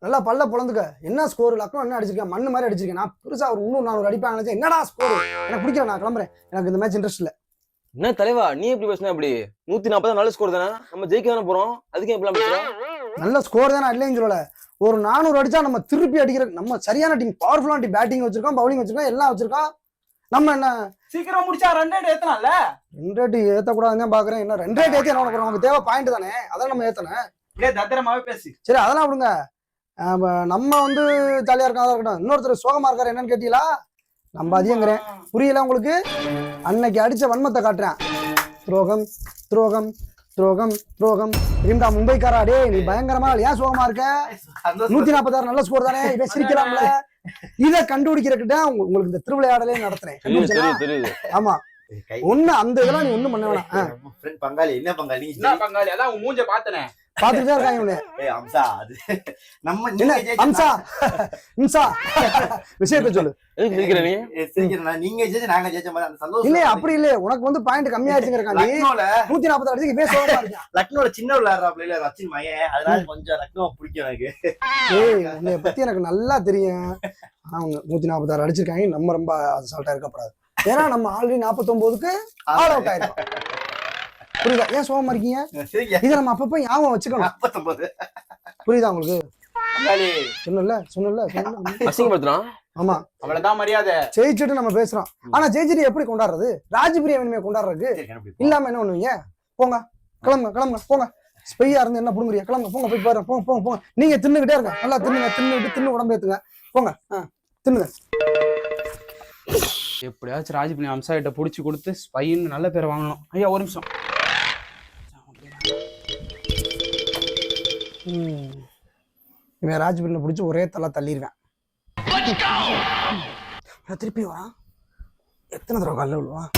நல்லா பல்ல பொழந்துக்க. என்ன ஸ்கோர்? லக்னோ என்ன அடிச்சிருக்கேன்? மண்ணு மாதிரி அடிச்சிருக்கேன். நான் பெருசா ஒரு 300 அடிப்பாங்க. என்னடா ஸ்கோர்? எனக்கு பிடிக்கல, நான் கிளம்புறேன். எனக்கு இந்த மேட்ச் இன்ட்ரெஸ்ட் இல்ல. என்ன தலைவா நீ எப்படி பேசினா? அப்படி 140 நல்ல ஸ்கோர் தானே, நம்ம ஜெயிக்க தானே போறோம். அதுக்கு எப்படி பேசுறோம்? நல்ல ஸ்கோர் தானே, இல்லைன்னு சொல்லல. ஒரு 400 அடிச்சா நம்ம திருப்பி அடிக்கிற நம்ம சரியான டீம், பவர்ஃபுல்லான டீம். பேட்டிங் வச்சிருக்கோம், பவுலிங் வச்சிருக்கோம், எல்லாம் வச்சிருக்கோம். நம்ம என்ன சீக்கிரம் முடிச்சா ரன் ரேட் ஏத்தனால 2 ரேட் ஏத்தக்கூடாதுன்னு தான் பாக்குறேன். என்ன 2 ரேட் ஏத்தி என்ன பண்ண போறோம்? நமக்கு தேவை பாயிண்ட் தானே, அதான் நம்ம ஏத்தனேன். தத்திரமாவே பேசி. சரி அதெல்லாம் விடுங்க. நம்ம வந்து ஜாலியா இருக்கோம், அதான் இருக்கட்டும். இன்னொருத்தர் சோகமா இருக்காரு, என்னன்னு கேட்டீங்களா? நம்ம அதிகங்கிறேன், புரியல உங்களுக்கு? அன்னைக்கு அடிச்ச வன்மத்தை காட்டுறேன். துரோகம் துரோகம் துரோகம் துரோகம். இருந்தா மும்பைக்காரா, டே நீ பயங்கரமா ஏன் சோகமா இருக்க? 146 நல்ல ஸ்கோர் தானே, இவன் சிரிக்கலாம்ல. இதை கண்டுபிடிக்கிறக்கிட்ட உங்களுக்கு இந்த திருவிளையாடலே நடத்துறேன். ஆமா ஒண்ணு அந்த இதெல்லாம் நீ ஒண்ணும் பண்ண வேணாம். பங்காளி என்ன பங்காளி? என்ன பங்காளி? அதான் உன் மூஞ்ச பாத்தனே, பாத்துக்கிட்டே இருக்காங்க. விஷயத்த சொல்லு. இல்ல அப்படி இல்ல, உனக்கு வந்து பாயிண்ட் கம்மியாச்சுங்கிறக்காண்டி 140 அடிச்சு இப்பவே சோகமா இருக்கான். லக்னோல சின்ன விளையாடுறாப்ல ரச்சின் மகன், அதனால கொஞ்சம் லக்னோ பிடிக்கும் எனக்கு. உன்னைய பத்தி எனக்கு நல்லா தெரியும். அவங்க 146 அடிச்சிருக்காங்க, நம்ம ரொம்ப அசால்ட்டா இருக்கப்படாது. ஏன்னா நம்ம ஆல்ரெடி 49க்கு ஆல் அவுட் ஆயிருக்கோம். புரியுதா? ஏன் சோகமா இருக்கீங்க? இதை நம்ம அப்பப்ப ஞாபகம் வச்சுக்கணும். புரியுதா உங்களுக்கு? சொன்னல. ஆமா அவ்வளவுதான் மரியாதை. ஜெயிச்சுட்டு நம்ம பேசுறோம். ஆனா ஜெயிச்சுட்டு எப்படி கொண்டாடுறது? ராஜ்பிரியா இனிமே கொண்டாடுறதுக்கு இல்லாம என்ன பண்ணுவீங்க? போங்க கிளம்புங்க கிளம்புங்க போங்க. ஸ்பெய்யா இருந்து என்ன புடுங்குறியா? கிளம்புங்க போங்க, போய் பாருங்க. போங்க போங்க போங்க. நீங்க தின்னுகிட்டே இருங்க, நல்லா தின்னுங்க. தின்னு உடம்பு ஏத்துங்க. போங்க தின்னுங்க. எப்படியாச்சும் ராஜ்பிரியா அம்சா கிட்ட புடிச்சு கொடுத்து ஸ்பைன்னு நல்ல பேரை வாங்கணும். ஐயா ஒரு நிமிஷம். இவன் ராஜ்பிரியை பிடிச்சி ஒரே தலை தள்ளிடுவேன். திருப்பி வரான். எத்தனை தடவை காலைல விழுவான்?